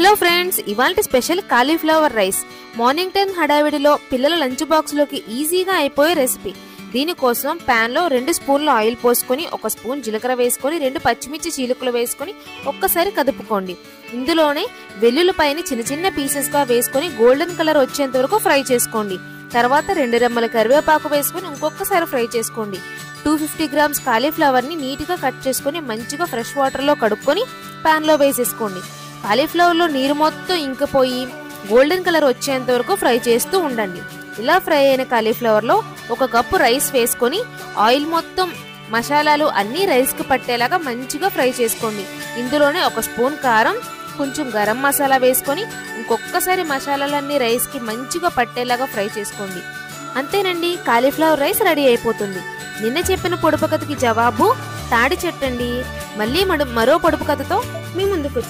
Hello friends, ఇవాల్టి special cauliflower rice. Morning time హడావిడిలో పిల్లల లంచ్ బాక్స్ లోకి ఈజీగా అయిపోయే రెసిపీ. దీనికోసం పాన్ లో 2 స్పూన్ల ఆయిల్ పోసుకొని 1 స్పూన్ జీలకర్ర వేసుకొని 2 పచ్చిమిర్చి చీలికలు వేసుకొని ఒక్కసారి కదుపుకోండి. ఇందులోనే వెల్లుల్లిపాయని చిన్న చిన్న పీసెస్ గా వేసుకొని గోల్డెన్ కలర్ వచ్చేంత వరకు ఫ్రై చేసుకోండి. తర్వాత 2 రెమ్మల కరివేపాకు వేసుకొని ఇంకొకసారి ఫ్రై చేసుకోండి. 250 గ్రామ్స్ కాలీఫ్లవర్ ని నీట్ గా కట్ చేసుకొని మంచిగా ఫ్రెష్ వాటర్ లో కడుక్కొని పాన్ లో వేసేసుకోండి. కాలీఫ్లవర్ లో నీరు మొత్తం ఇంకిపోయి గోల్డెన్ కలర్ వచ్చేంత వరకు ఫ్రై చేస్తూ ఉండండి. ఇలా ఫ్రై అయిన కాలీఫ్లవర్ లో 1 కప్పు రైస్ వేసుకొని ఆయిల్ మొత్తం మసాలాలు అన్ని రైస్ కి పట్టేలాగా మంచిగా ఫ్రై చేసుకోండి. ఇందులోనే 1 స్పూన్ కారం, కొంచెం గరం మసాలా వేసుకొని ఇంకొకసారి మసాలాలన్నీ రైస్ కి మంచిగా పట్టేలాగా ఫ్రై చేసుకోండి. అంతేనండి, కాలీఫ్లవర్ రైస్ రెడీ అయిపోతుంది. నిన్న చెప్పిన పొడుపు కథకి జవాబు తాడి చెట్టండి. మళ్ళీ మరో పొడుపు కథతో మీ ముందుకు